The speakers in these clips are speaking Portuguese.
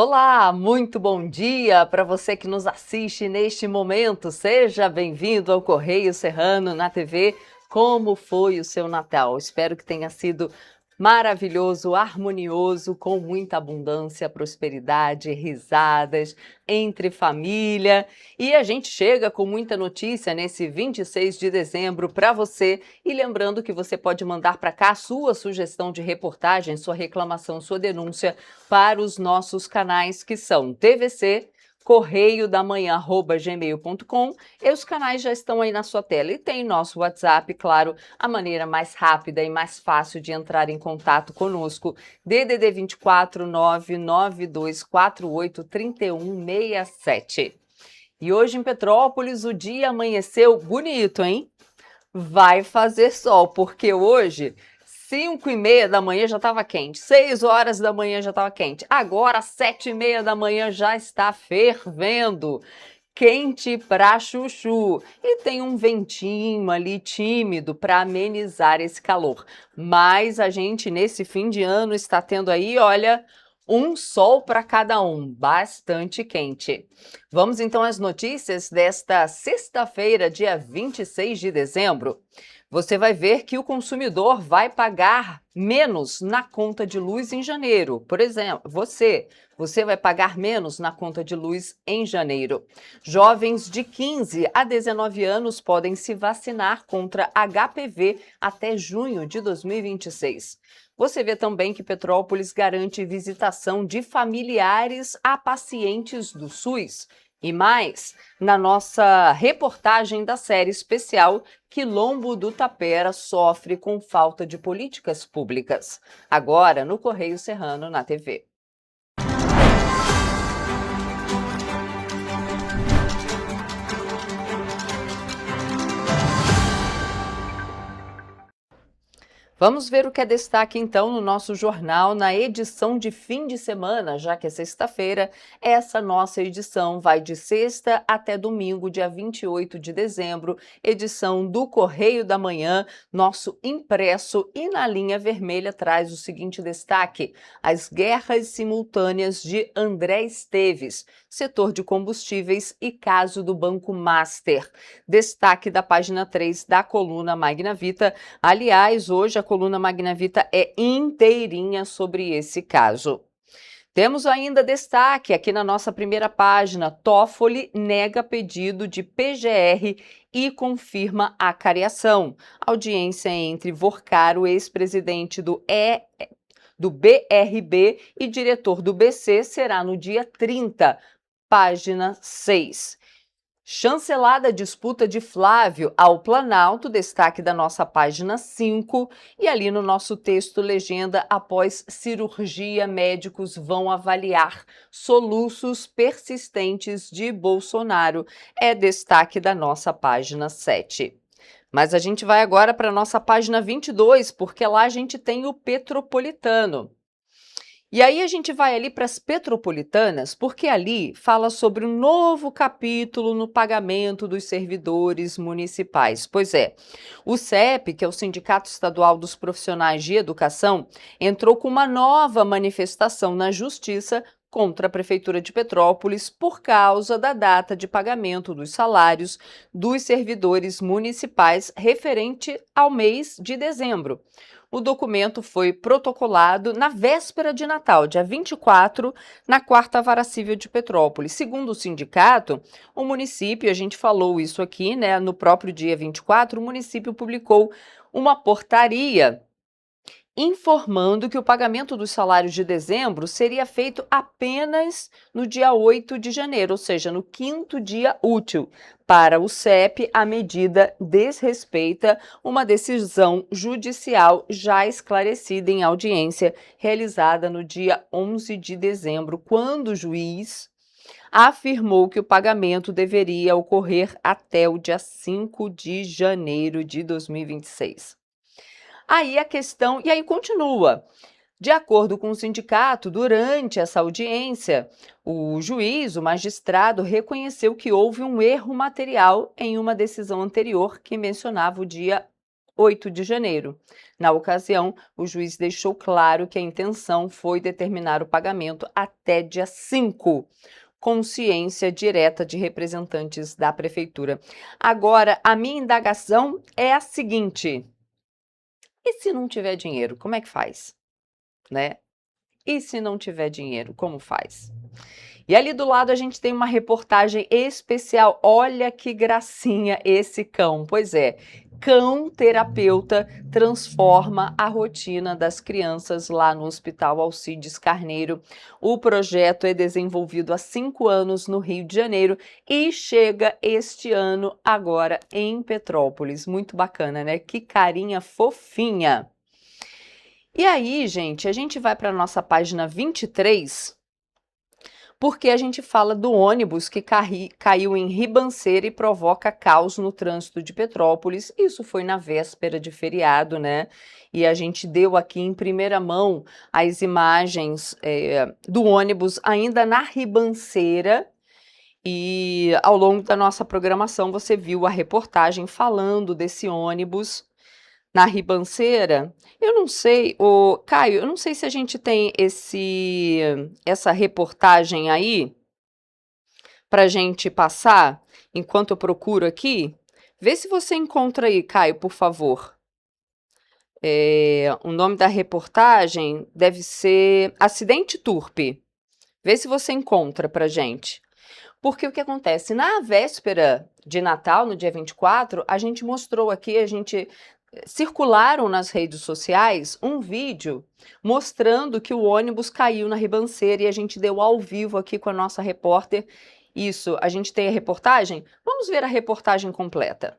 Olá, muito bom dia para você que nos assiste neste momento. Seja bem-vindo ao Correio Serrano na TV. Como foi o seu Natal? Espero que tenha sido maravilhoso, harmonioso, com muita abundância, prosperidade, risadas, entre família. E a gente chega com muita notícia nesse 26 de dezembro para você. E lembrando que você pode mandar para cá a sua sugestão de reportagem, sua reclamação, sua denúncia para os nossos canais que são TVC, correiodamanhã@gmail.com, e os canais já estão aí na sua tela. E tem nosso WhatsApp, claro, a maneira mais rápida e mais fácil de entrar em contato conosco, DDD 24 99248 3167. E hoje em Petrópolis o dia amanheceu bonito, hein? Vai fazer sol, porque hoje 5h30 da manhã já estava quente, 6 horas da manhã já estava quente, agora 7h30 da manhã já está fervendo, quente pra chuchu, e tem um ventinho ali tímido para amenizar esse calor. Mas a gente nesse fim de ano está tendo aí, olha, um sol para cada um, bastante quente. Vamos então às notícias desta sexta-feira, dia 26 de dezembro. Você vai ver que o consumidor vai pagar menos na conta de luz em janeiro. Por exemplo, você vai pagar menos na conta de luz em janeiro. Jovens de 15 a 19 anos podem se vacinar contra HPV até junho de 2026. Você vê também que Petrópolis garante visitação de familiares a pacientes do SUS. E mais, na nossa reportagem da série especial, Quilombo do Tapera sofre com falta de políticas públicas. Agora no Correio Serrano na TV. Vamos ver o que é destaque então no nosso jornal na edição de fim de semana, já que é sexta-feira. Essa nossa edição vai de sexta até domingo, dia 28 de dezembro, edição do Correio da Manhã, nosso impresso, e na linha vermelha traz o seguinte destaque: as guerras simultâneas de André Esteves, setor de combustíveis e caso do Banco Master. Destaque da página 3 da coluna Magna Vita. Aliás, hoje a coluna Magna Vita é inteirinha sobre esse caso. Temos ainda destaque aqui na nossa primeira página: Toffoli nega pedido de PGR e confirma a cariação. Audiência entre Vorcaro, ex-presidente do BRB e diretor do BC, será no dia 30, página 6. Chancelada a disputa de Flávio ao Planalto, destaque da nossa página 5, e ali no nosso texto legenda: após cirurgia, médicos vão avaliar soluços persistentes de Bolsonaro, é destaque da nossa página 7. Mas a gente vai agora para a nossa página 22, porque lá a gente tem o Petropolitano. E aí a gente vai ali para as petropolitanas, porque ali fala sobre um novo capítulo no pagamento dos servidores municipais. Pois é, o CEP, que é o Sindicato Estadual dos Profissionais de Educação, entrou com uma nova manifestação na Justiça contra a Prefeitura de Petrópolis por causa da data de pagamento dos salários dos servidores municipais referente ao mês de dezembro. O documento foi protocolado na véspera de Natal, dia 24, na 4ª Vara Civil de Petrópolis. Segundo o sindicato, o município, a gente falou isso aqui, né, no próprio dia 24, o município publicou uma portaria informando que o pagamento dos salários de dezembro seria feito apenas no dia 8 de janeiro, ou seja, no 5º dia útil. Para o CEP, a medida desrespeita uma decisão judicial já esclarecida em audiência realizada no dia 11 de dezembro, quando o juiz afirmou que o pagamento deveria ocorrer até o dia 5 de janeiro de 2026. Aí a questão, e aí continua. De acordo com o sindicato, durante essa audiência, o juiz, o magistrado, reconheceu que houve um erro material em uma decisão anterior que mencionava o dia 8 de janeiro. Na ocasião, o juiz deixou claro que a intenção foi determinar o pagamento até dia 5, com ciência direta de representantes da prefeitura. Agora, a minha indagação é a seguinte: e se não tiver dinheiro, como é que faz? Né? E se não tiver dinheiro, como faz? E ali do lado a gente tem uma reportagem especial. Olha que gracinha esse cão. Pois é, cão terapeuta transforma a rotina das crianças lá no Hospital Alcides Carneiro. O projeto é desenvolvido há 5 anos no Rio de Janeiro e chega este ano agora em Petrópolis. Muito bacana, né? Que carinha fofinha. E aí, gente, a gente vai para a nossa página 23, porque a gente fala do ônibus que caiu em ribanceira e provoca caos no trânsito de Petrópolis. Isso foi na véspera de feriado, né? E a gente deu aqui em primeira mão as imagens do ônibus ainda na ribanceira. E ao longo da nossa programação você viu a reportagem falando desse ônibus na ribanceira. Eu não sei, Caio, eu não sei se a gente tem essa reportagem aí para gente passar enquanto eu procuro aqui. Vê se você encontra aí, Caio, por favor. O nome da reportagem deve ser Acidente Turpe. Vê se você encontra para gente. Porque o que acontece? Na véspera de Natal, no dia 24, a gente mostrou aqui, circularam nas redes sociais um vídeo mostrando que o ônibus caiu na ribanceira e a gente deu ao vivo aqui com a nossa repórter. Isso, a gente tem a reportagem? Vamos ver a reportagem completa.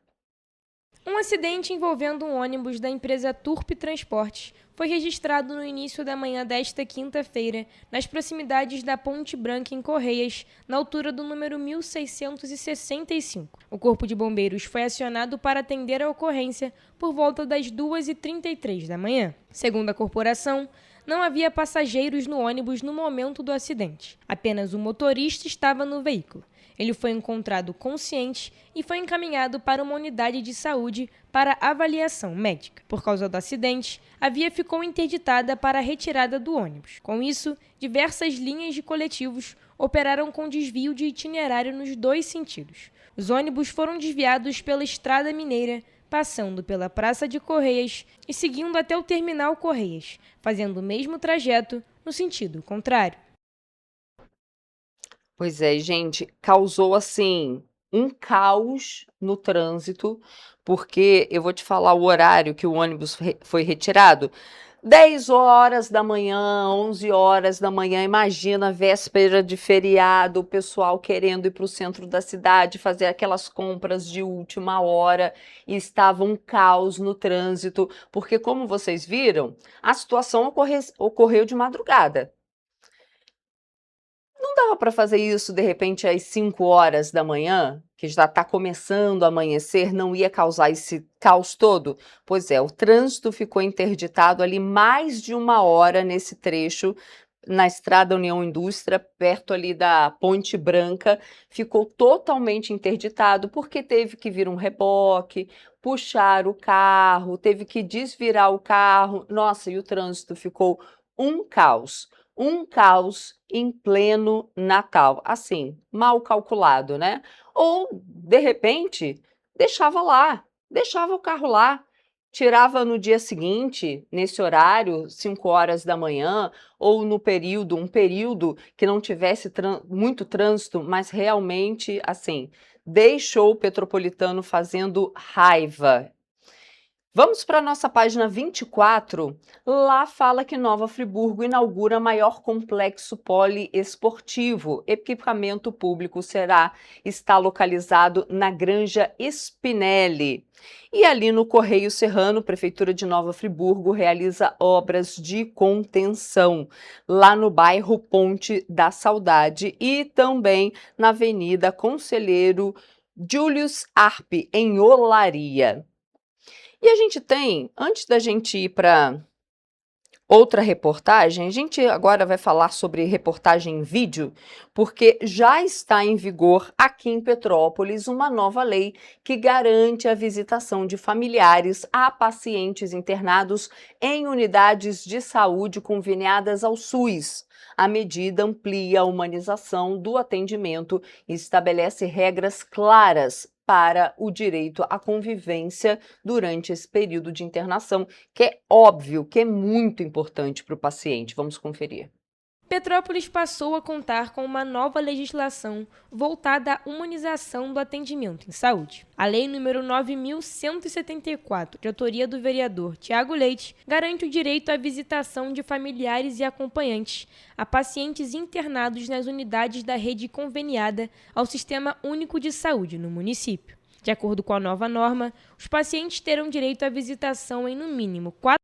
Um acidente envolvendo um ônibus da empresa Turpe Transportes foi registrado no início da manhã desta quinta-feira, nas proximidades da Ponte Branca, em Correias, na altura do número 1665. O Corpo de Bombeiros foi acionado para atender a ocorrência por volta das 2h33 da manhã. Segundo a corporação, não havia passageiros no ônibus no momento do acidente. Apenas o motorista estava no veículo. Ele foi encontrado consciente e foi encaminhado para uma unidade de saúde para avaliação médica. Por causa do acidente, a via ficou interditada para a retirada do ônibus. Com isso, diversas linhas de coletivos operaram com desvio de itinerário nos 2 sentidos. Os ônibus foram desviados pela Estrada Mineira, passando pela Praça de Correias e seguindo até o Terminal Correias, fazendo o mesmo trajeto no sentido contrário. Pois é, gente, causou assim um caos no trânsito, porque eu vou te falar o horário que o ônibus foi retirado. 10 horas da manhã, 11 horas da manhã, imagina, véspera de feriado, o pessoal querendo ir para o centro da cidade, fazer aquelas compras de última hora, e estava um caos no trânsito, porque como vocês viram, a situação ocorreu de madrugada. Não dava para fazer isso, de repente, às 5 horas da manhã, que já está começando a amanhecer, não ia causar esse caos todo? Pois é, o trânsito ficou interditado ali mais de 1 hora nesse trecho, na Estrada União Indústria, perto ali da Ponte Branca, ficou totalmente interditado, porque teve que vir um reboque, puxar o carro, teve que desvirar o carro. Nossa, e o trânsito ficou um caos. Um caos em pleno Natal, assim, mal calculado, né? Ou, de repente, deixava o carro lá, tirava no dia seguinte, nesse horário, 5 horas da manhã, ou no um período que não tivesse muito trânsito, mas realmente, assim, deixou o petropolitano fazendo raiva. Vamos para a nossa página 24. Lá fala que Nova Friburgo inaugura maior complexo poliesportivo. Equipamento público está localizado na Granja Spinelli. E ali no Correio Serrano, Prefeitura de Nova Friburgo realiza obras de contenção, lá no bairro Ponte da Saudade e também na Avenida Conselheiro Julius Arpe, em Olaria. E a gente tem, antes da gente ir para Outra reportagem, a gente agora vai falar sobre reportagem em vídeo, porque já está em vigor aqui em Petrópolis uma nova lei que garante a visitação de familiares a pacientes internados em unidades de saúde conveniadas ao SUS. A medida amplia a humanização do atendimento e estabelece regras claras para o direito à convivência durante esse período de internação, que é óbvio que é muito importante para o paciente. Vamos conferir. Petrópolis passou a contar com uma nova legislação voltada à humanização do atendimento em saúde. A Lei nº 9.174, de autoria do vereador Tiago Leite, garante o direito à visitação de familiares e acompanhantes a pacientes internados nas unidades da rede conveniada ao Sistema Único de Saúde no município. De acordo com a nova norma, os pacientes terão direito à visitação em, no mínimo, 4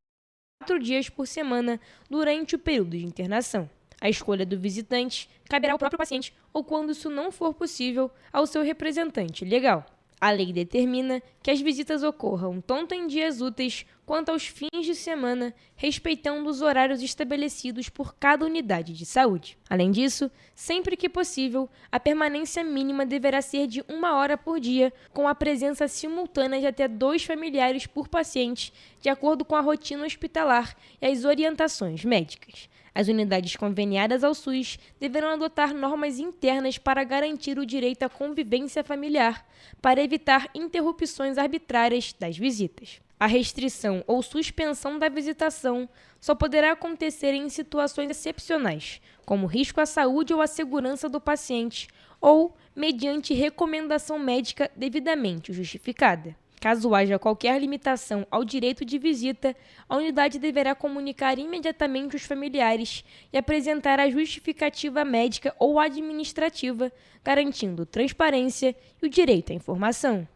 dias por semana durante o período de internação. A escolha do visitante caberá ao próprio paciente ou, quando isso não for possível, ao seu representante legal. A lei determina que as visitas ocorram tanto em dias úteis quanto aos fins de semana, respeitando os horários estabelecidos por cada unidade de saúde. Além disso, sempre que possível, a permanência mínima deverá ser de 1 hora por dia, com a presença simultânea de até 2 familiares por paciente, de acordo com a rotina hospitalar e as orientações médicas. As unidades conveniadas ao SUS deverão adotar normas internas para garantir o direito à convivência familiar, para evitar interrupções arbitrárias das visitas. A restrição ou suspensão da visitação só poderá acontecer em situações excepcionais, como risco à saúde ou à segurança do paciente, ou mediante recomendação médica devidamente justificada. Caso haja qualquer limitação ao direito de visita, a unidade deverá comunicar imediatamente os familiares e apresentar a justificativa médica ou administrativa, garantindo transparência e o direito à informação.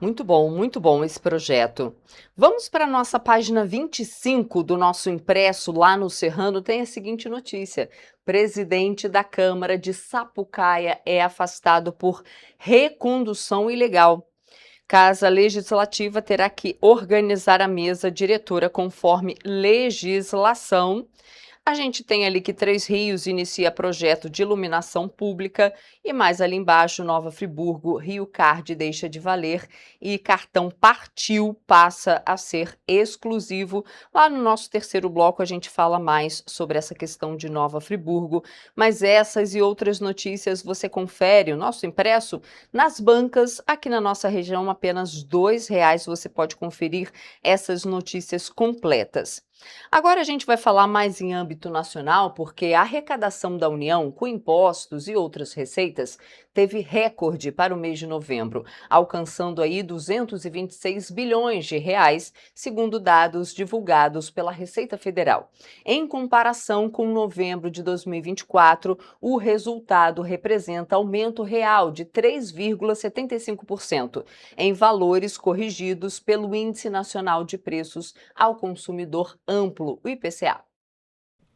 Muito bom esse projeto. Vamos para a nossa página 25 do nosso impresso lá no Serrano, tem a seguinte notícia: presidente da Câmara de Sapucaia é afastado por recondução ilegal. Casa Legislativa terá que organizar a mesa diretora conforme legislação. A gente tem ali que Três Rios inicia projeto de iluminação pública e mais ali embaixo, Nova Friburgo, Rio Card deixa de valer e cartão Partiu passa a ser exclusivo. Lá no nosso terceiro bloco a gente fala mais sobre essa questão de Nova Friburgo, mas essas e outras notícias você confere o nosso impresso nas bancas aqui na nossa região, apenas R$ 2,00 você pode conferir essas notícias completas. Agora a gente vai falar mais em âmbito nacional, porque a arrecadação da União com impostos e outras receitas teve recorde para o mês de novembro, alcançando aí 226 bilhões de reais, segundo dados divulgados pela Receita Federal. Em comparação com novembro de 2024, o resultado representa aumento real de 3,75%, em valores corrigidos pelo Índice Nacional de Preços ao Consumidor Amplo, o IPCA.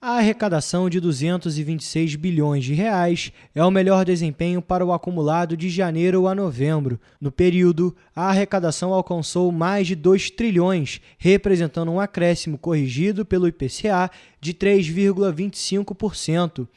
A arrecadação de 226 bilhões de reais é o melhor desempenho para o acumulado de janeiro a novembro. No período, a arrecadação alcançou mais de 2 trilhões, representando um acréscimo corrigido pelo IPCA de 3,25%.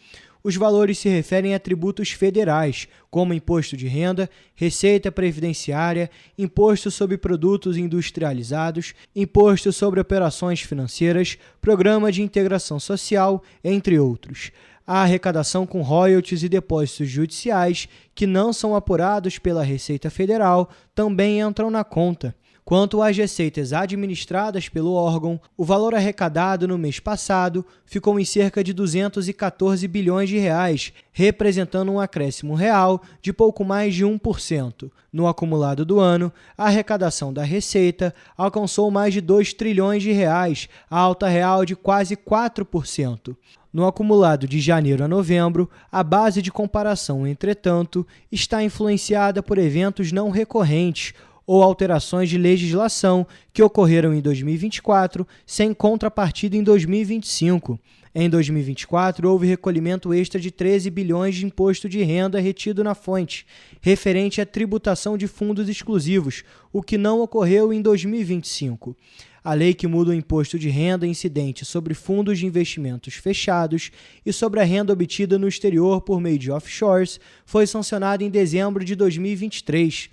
Os valores se referem a tributos federais, como imposto de renda, receita previdenciária, imposto sobre produtos industrializados, imposto sobre operações financeiras, programa de integração social, entre outros. A arrecadação com royalties e depósitos judiciais, que não são apurados pela Receita Federal, também entram na conta. Quanto às receitas administradas pelo órgão, o valor arrecadado no mês passado ficou em cerca de 214 bilhões de reais, representando um acréscimo real de pouco mais de 1%. No acumulado do ano, a arrecadação da Receita alcançou mais de 2 trilhões de reais, alta real de quase 4%. No acumulado de janeiro a novembro, a base de comparação, entretanto, está influenciada por eventos não recorrentes, ou alterações de legislação que ocorreram em 2024 sem contrapartida em 2025. Em 2024, houve recolhimento extra de 13 bilhões de imposto de renda retido na fonte, referente à tributação de fundos exclusivos, o que não ocorreu em 2025. A lei que muda o imposto de renda incidente sobre fundos de investimentos fechados e sobre a renda obtida no exterior por meio de offshores foi sancionada em dezembro de 2023.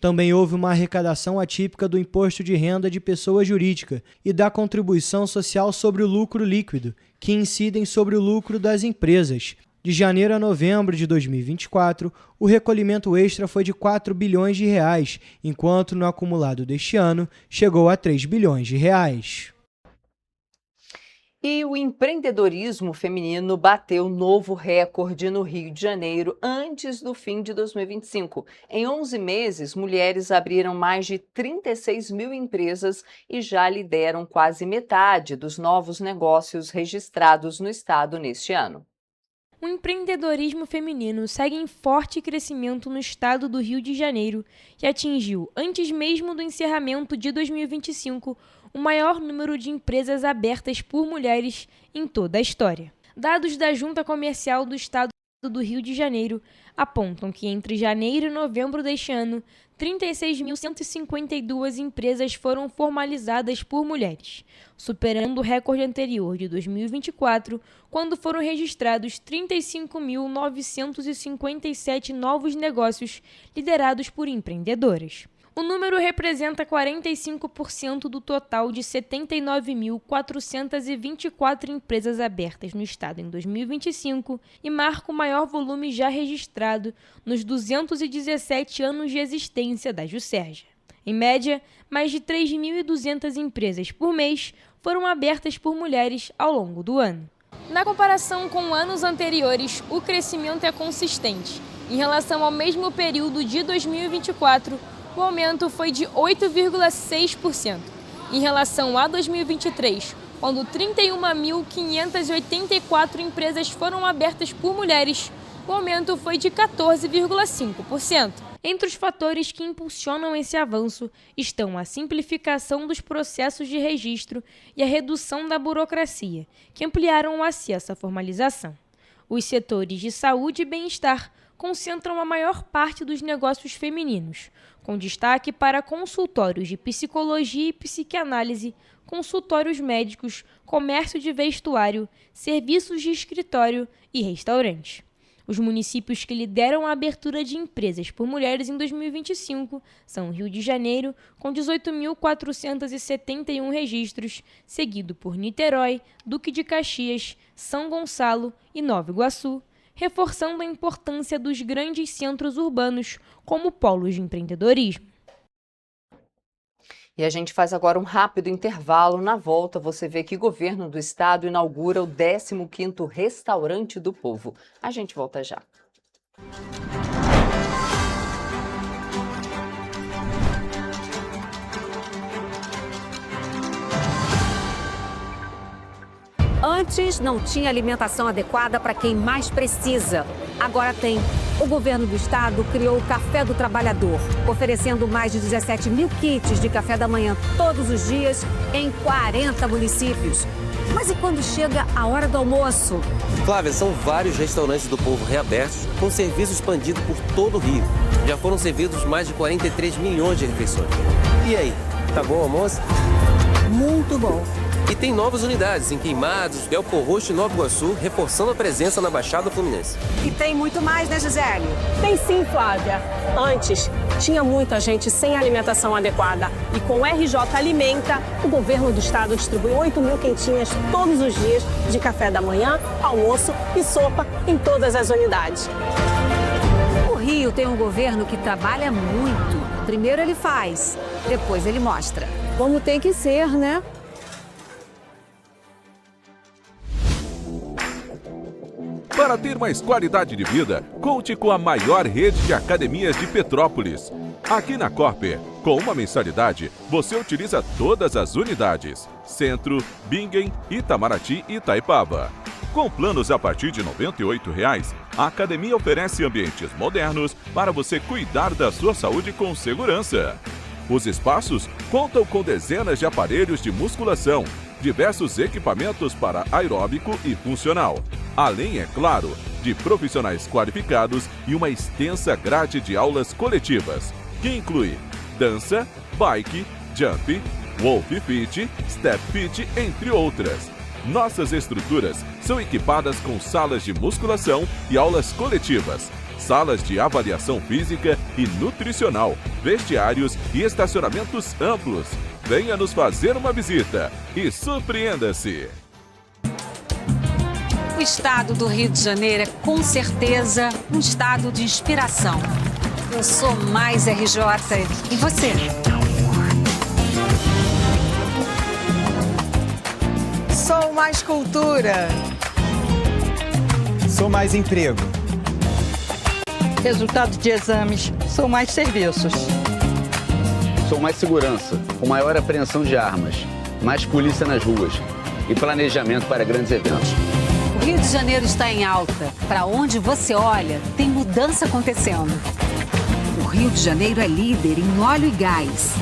Também houve uma arrecadação atípica do imposto de renda de pessoa jurídica e da contribuição social sobre o lucro líquido, que incidem sobre o lucro das empresas. De janeiro a novembro de 2024, o recolhimento extra foi de 4 bilhões de reais, enquanto no acumulado deste ano chegou a 3 bilhões de reais. E o empreendedorismo feminino bateu novo recorde no Rio de Janeiro antes do fim de 2025. Em 11 meses, mulheres abriram mais de 36 mil empresas e já lideram quase metade dos novos negócios registrados no estado neste ano. O empreendedorismo feminino segue em forte crescimento no estado do Rio de Janeiro e atingiu, antes mesmo do encerramento de 2025, o maior número de empresas abertas por mulheres em toda a história. Dados da Junta Comercial do Estado do Rio de Janeiro apontam que entre janeiro e novembro deste ano, 36.152 empresas foram formalizadas por mulheres, superando o recorde anterior de 2024, quando foram registrados 35.957 novos negócios liderados por empreendedoras. O número representa 45% do total de 79.424 empresas abertas no estado em 2025 e marca o maior volume já registrado nos 217 anos de existência da Juscerja. Em média, mais de 3.200 empresas por mês foram abertas por mulheres ao longo do ano. Na comparação com anos anteriores, o crescimento é consistente. Em relação ao mesmo período de 2024, o aumento foi de 8,6%. Em relação a 2023, quando 31.584 empresas foram abertas por mulheres, o aumento foi de 14,5%. Entre os fatores que impulsionam esse avanço estão a simplificação dos processos de registro e a redução da burocracia, que ampliaram o acesso à formalização. Os setores de saúde e bem-estar concentram a maior parte dos negócios femininos, com destaque para consultórios de psicologia e psicanálise, consultórios médicos, comércio de vestuário, serviços de escritório e restaurantes. Os municípios que lideram a abertura de empresas por mulheres em 2025 são Rio de Janeiro, com 18.471 registros, seguido por Niterói, Duque de Caxias, São Gonçalo e Nova Iguaçu, reforçando a importância dos grandes centros urbanos como polos de empreendedorismo. E a gente faz agora um rápido intervalo. Na volta, você vê que o governo do estado inaugura o 15º Restaurante do Povo. A gente volta já. Antes não tinha alimentação adequada para quem mais precisa. Agora tem. O governo do estado criou o Café do Trabalhador, oferecendo mais de 17 mil kits de café da manhã todos os dias em 40 municípios. Mas e quando chega a hora do almoço? Flávia, são vários restaurantes do Povo reabertos, com serviço expandido por todo o Rio. Já foram servidos mais de 43 milhões de refeições. E aí, tá bom o almoço? Muito bom. E tem novas unidades em Queimados, Belfor Roxo e Nova Iguaçu, reforçando a presença na Baixada Fluminense. E tem muito mais, né, Gisele? Tem sim, Flávia. Antes, tinha muita gente sem alimentação adequada. E com o RJ Alimenta, o governo do estado distribui 8 mil quentinhas todos os dias de café da manhã, almoço e sopa em todas as unidades. O Rio tem um governo que trabalha muito. Primeiro ele faz, depois ele mostra. Como tem que ser, né? Para ter mais qualidade de vida, conte com a maior rede de academias de Petrópolis. Aqui na Corper, com uma mensalidade, você utiliza todas as unidades: Centro, Bingen, Itamaraty e Itaipava. Com planos a partir de R$ 98,00, a academia oferece ambientes modernos para você cuidar da sua saúde com segurança. Os espaços contam com dezenas de aparelhos de musculação, diversos equipamentos para aeróbico e funcional, além, é claro, de profissionais qualificados e uma extensa grade de aulas coletivas, que inclui dança, bike, jump, Wolf Fit, Step Fit, entre outras. Nossas estruturas são equipadas com salas de musculação e aulas coletivas, salas de avaliação física e nutricional, vestiários e estacionamentos amplos. Venha nos fazer uma visita e surpreenda-se! O estado do Rio de Janeiro é, com certeza, um estado de inspiração. Eu sou mais RJ. E você? Sou mais cultura. Sou mais emprego. Resultado de exames, sou mais serviços. Sou mais segurança, com maior apreensão de armas, mais polícia nas ruas e planejamento para grandes eventos. O Rio de Janeiro está em alta. Para onde você olha, tem mudança acontecendo. O Rio de Janeiro é líder em óleo e gás.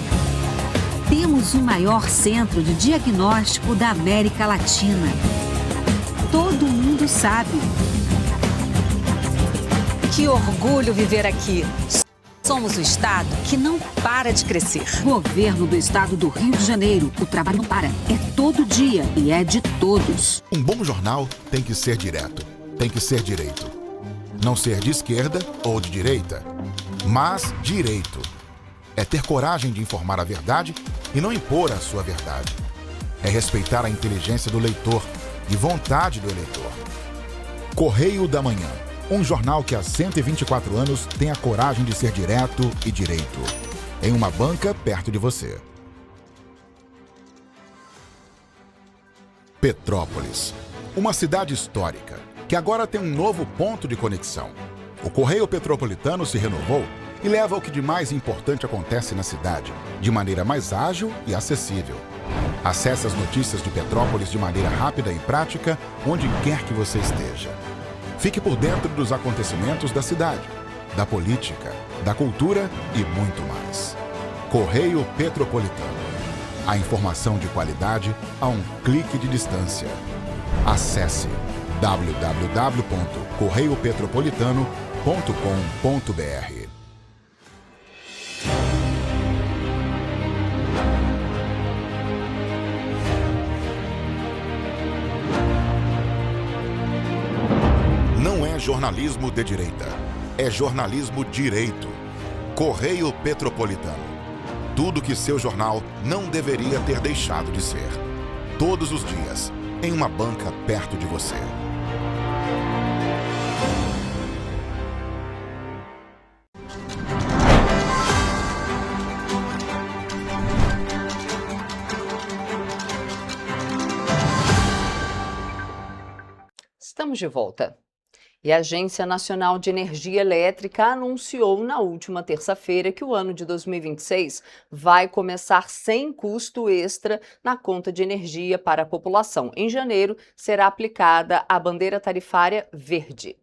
Temos o maior centro de diagnóstico da América Latina. Todo mundo sabe. Que orgulho viver aqui. Somos o estado que não para de crescer. Governo do estado do Rio de Janeiro. O trabalho não para. É todo dia e é de todos. Um bom jornal tem que ser direto. Tem que ser direito. Não ser de esquerda ou de direita, mas direito. É ter coragem de informar a verdade e não impor a sua verdade. É respeitar a inteligência do leitor e vontade do eleitor. Correio da Manhã. Um jornal que há 124 anos tem a coragem de ser direto e direito. Em uma banca perto de você. Petrópolis. Uma cidade histórica que agora tem um novo ponto de conexão. O Correio Petropolitano se renovou e leva o que de mais importante acontece na cidade, de maneira mais ágil e acessível. Acesse as notícias de Petrópolis de maneira rápida e prática, onde quer que você esteja. Fique por dentro dos acontecimentos da cidade, da política, da cultura e muito mais. Correio Petropolitano. A informação de qualidade a um clique de distância. Acesse www.correiopetropolitano.com.br. Não é jornalismo de direita, é jornalismo direito. Correio Petropolitano. Tudo que seu jornal não deveria ter deixado de ser. Todos os dias, em uma banca perto de você. Estamos de volta. E a Agência Nacional de Energia Elétrica anunciou na última terça-feira que o ano de 2026 vai começar sem custo extra na conta de energia para a população. Em janeiro, será aplicada a bandeira tarifária verde.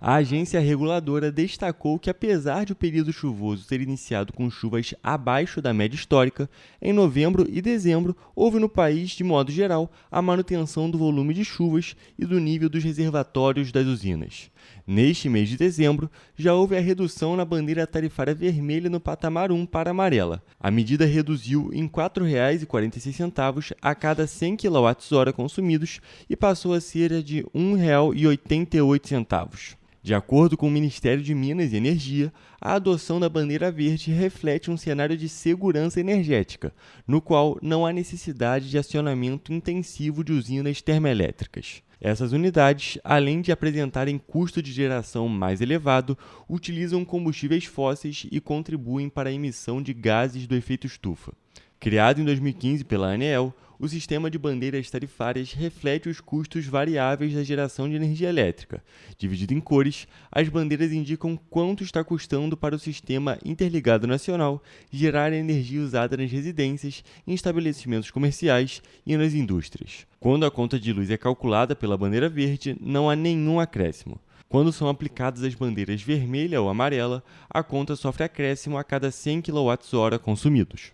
A agência reguladora destacou que, apesar de o período chuvoso ter iniciado com chuvas abaixo da média histórica, em novembro e dezembro houve no país, de modo geral, a manutenção do volume de chuvas e do nível dos reservatórios das usinas. Neste mês de dezembro, já houve a redução na bandeira tarifária vermelha no patamar 1 para amarela. A medida reduziu em R$ 4,46 a cada 100 kWh consumidos e passou a ser de R$ 1,88. De acordo com o Ministério de Minas e Energia, a adoção da bandeira verde reflete um cenário de segurança energética, no qual não há necessidade de acionamento intensivo de usinas termoelétricas. Essas unidades, além de apresentarem custo de geração mais elevado, utilizam combustíveis fósseis e contribuem para a emissão de gases do efeito estufa. Criado em 2015 pela ANEEL, o sistema de bandeiras tarifárias reflete os custos variáveis da geração de energia elétrica. Dividido em cores, as bandeiras indicam quanto está custando para o Sistema Interligado Nacional gerar a energia usada nas residências, em estabelecimentos comerciais e nas indústrias. Quando a conta de luz é calculada pela bandeira verde, não há nenhum acréscimo. Quando são aplicadas as bandeiras vermelha ou amarela, a conta sofre acréscimo a cada 100 kWh consumidos.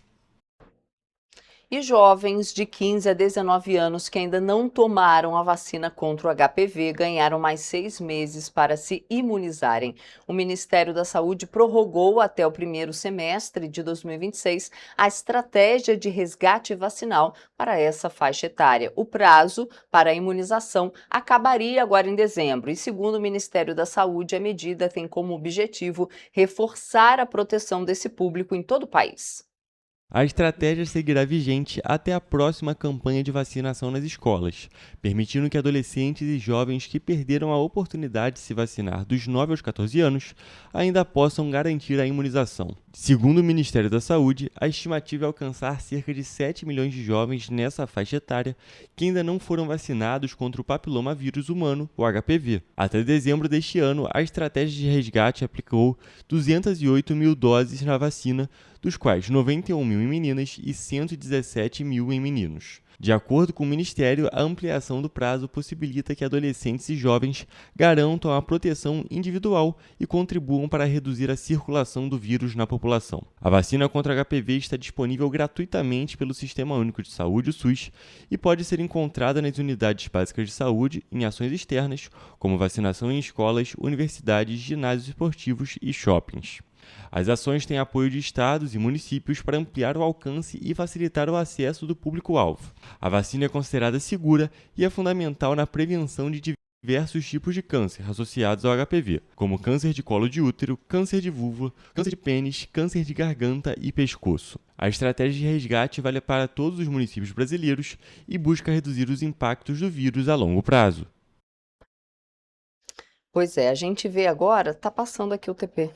E jovens de 15 a 19 anos que ainda não tomaram a vacina contra o HPV ganharam mais 6 meses para se imunizarem. O Ministério da Saúde prorrogou até o primeiro semestre de 2026 a estratégia de resgate vacinal para essa faixa etária. O prazo para a imunização acabaria agora em dezembro e, segundo o Ministério da Saúde, a medida tem como objetivo reforçar a proteção desse público em todo o país. A estratégia seguirá vigente até a próxima campanha de vacinação nas escolas, permitindo que adolescentes e jovens que perderam a oportunidade de se vacinar dos 9 aos 14 anos ainda possam garantir a imunização. Segundo o Ministério da Saúde, a estimativa é alcançar cerca de 7 milhões de jovens nessa faixa etária que ainda não foram vacinados contra o papilomavírus humano, o HPV. Até dezembro deste ano, a estratégia de resgate aplicou 208 mil doses na vacina, dos quais 91 mil em meninas e 117 mil em meninos. De acordo com o Ministério, a ampliação do prazo possibilita que adolescentes e jovens garantam a proteção individual e contribuam para reduzir a circulação do vírus na população. A vacina contra HPV está disponível gratuitamente pelo Sistema Único de Saúde, o SUS, e pode ser encontrada nas unidades básicas de saúde em ações externas, como vacinação em escolas, universidades, ginásios esportivos e shoppings. As ações têm apoio de estados e municípios para ampliar o alcance e facilitar o acesso do público-alvo. A vacina é considerada segura e é fundamental na prevenção de diversos tipos de câncer associados ao HPV, como câncer de colo de útero, câncer de vulva, câncer de pênis, câncer de garganta e pescoço. A estratégia de resgate vale para todos os municípios brasileiros e busca reduzir os impactos do vírus a longo prazo. Pois é, a gente vê agora, tá passando aqui o TP.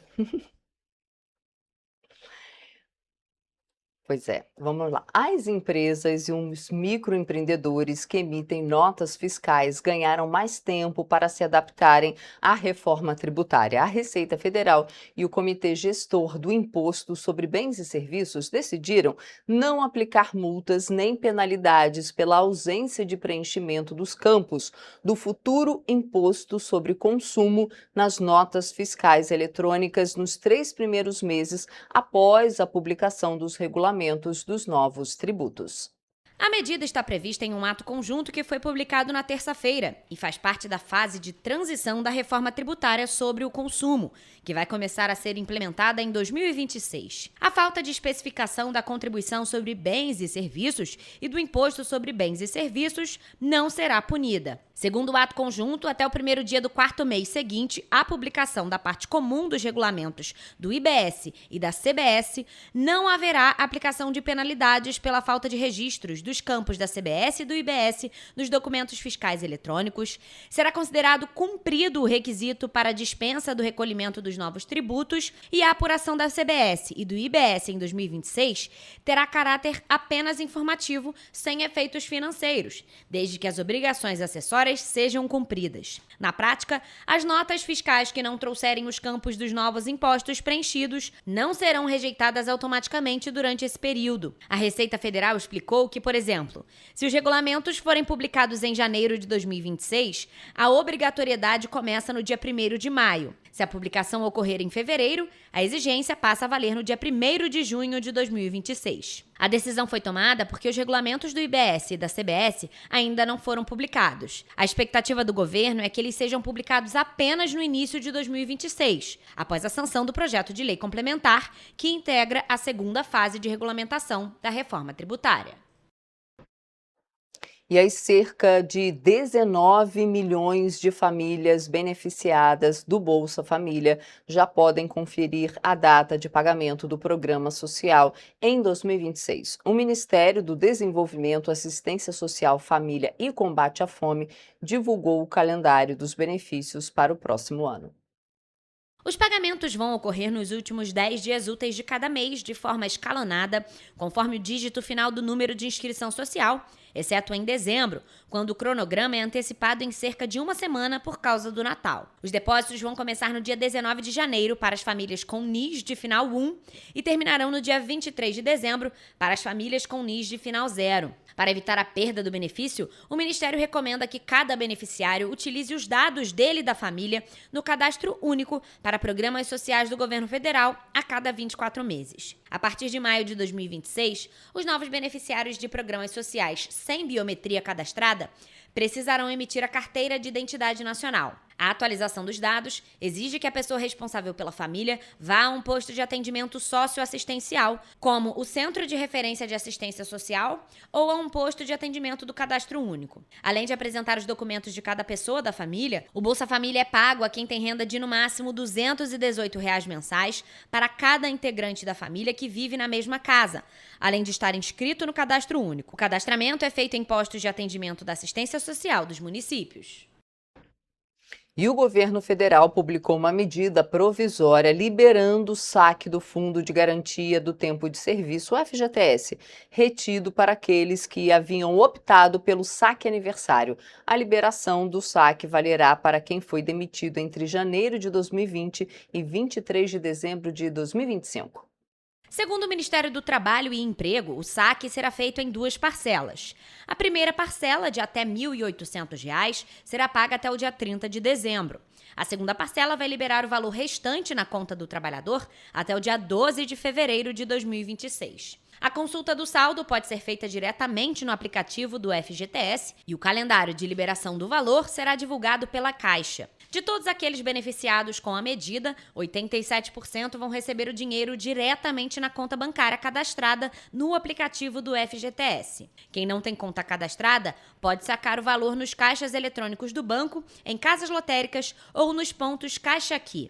Pois é, vamos lá. As empresas e os microempreendedores que emitem notas fiscais ganharam mais tempo para se adaptarem à reforma tributária. A Receita Federal e o Comitê Gestor do Imposto sobre Bens e Serviços decidiram não aplicar multas nem penalidades pela ausência de preenchimento dos campos do futuro imposto sobre consumo nas notas fiscais eletrônicas nos 3 primeiros meses após a publicação dos regulamentos dos novos tributos. A medida está prevista em um ato conjunto que foi publicado na terça-feira e faz parte da fase de transição da reforma tributária sobre o consumo, que vai começar a ser implementada em 2026. A falta de especificação da contribuição sobre bens e serviços e do imposto sobre bens e serviços não será punida. Segundo o ato conjunto, até o primeiro dia do 4º mês seguinte à publicação da parte comum dos regulamentos do IBS e da CBS, não haverá aplicação de penalidades pela falta de registros dos campos da CBS e do IBS nos documentos fiscais eletrônicos. Será considerado cumprido o requisito para a dispensa do recolhimento dos novos tributos e a apuração da CBS e do IBS em 2026 terá caráter apenas informativo, sem efeitos financeiros, desde que as obrigações acessórias sejam cumpridas. Na prática, as notas fiscais que não trouxerem os campos dos novos impostos preenchidos não serão rejeitadas automaticamente durante esse período. A Receita Federal explicou que, por exemplo, se os regulamentos forem publicados em janeiro de 2026, a obrigatoriedade começa no dia 1º de maio. Se a publicação ocorrer em fevereiro, a exigência passa a valer no dia 1º de junho de 2026. A decisão foi tomada porque os regulamentos do IBS e da CBS ainda não foram publicados. A expectativa do governo é que eles sejam publicados apenas no início de 2026, após a sanção do projeto de lei complementar que integra a segunda fase de regulamentação da reforma tributária. E as cerca de 19 milhões de famílias beneficiadas do Bolsa Família já podem conferir a data de pagamento do Programa Social em 2026. O Ministério do Desenvolvimento, Assistência Social, Família e Combate à Fome divulgou o calendário dos benefícios para o próximo ano. Os pagamentos vão ocorrer nos últimos 10 dias úteis de cada mês, de forma escalonada, conforme o dígito final do número de inscrição social, exceto em dezembro, quando o cronograma é antecipado em cerca de uma semana por causa do Natal. Os depósitos vão começar no dia 19 de janeiro para as famílias com NIS de final 1 e terminarão no dia 23 de dezembro para as famílias com NIS de final 0. Para evitar a perda do benefício, o Ministério recomenda que cada beneficiário utilize os dados dele e da família no cadastro único para programas sociais do governo federal a cada 24 meses. A partir de maio de 2026, os novos beneficiários de programas sociais sem biometria cadastrada precisarão emitir a carteira de identidade nacional. A atualização dos dados exige que a pessoa responsável pela família vá a um posto de atendimento socioassistencial, como o Centro de Referência de Assistência Social ou a um posto de atendimento do Cadastro Único. Além de apresentar os documentos de cada pessoa da família, o Bolsa Família é pago a quem tem renda de no máximo R$ 218 mensais para cada integrante da família que vive na mesma casa, além de estar inscrito no Cadastro Único. O cadastramento é feito em postos de atendimento da assistência social dos municípios. E o governo federal publicou uma medida provisória liberando o saque do Fundo de Garantia do Tempo de Serviço, o FGTS, retido para aqueles que haviam optado pelo saque aniversário. A liberação do saque valerá para quem foi demitido entre janeiro de 2020 e 23 de dezembro de 2025. Segundo o Ministério do Trabalho e Emprego, o saque será feito em 2 parcelas. A primeira parcela, de até R$ 1.800, será paga até o dia 30 de dezembro. A segunda parcela vai liberar o valor restante na conta do trabalhador até o dia 12 de fevereiro de 2026. A consulta do saldo pode ser feita diretamente no aplicativo do FGTS e o calendário de liberação do valor será divulgado pela Caixa. De todos aqueles beneficiados com a medida, 87% vão receber o dinheiro diretamente na conta bancária cadastrada no aplicativo do FGTS. Quem não tem conta cadastrada pode sacar o valor nos caixas eletrônicos do banco, em casas lotéricas ou nos pontos Caixa Aqui.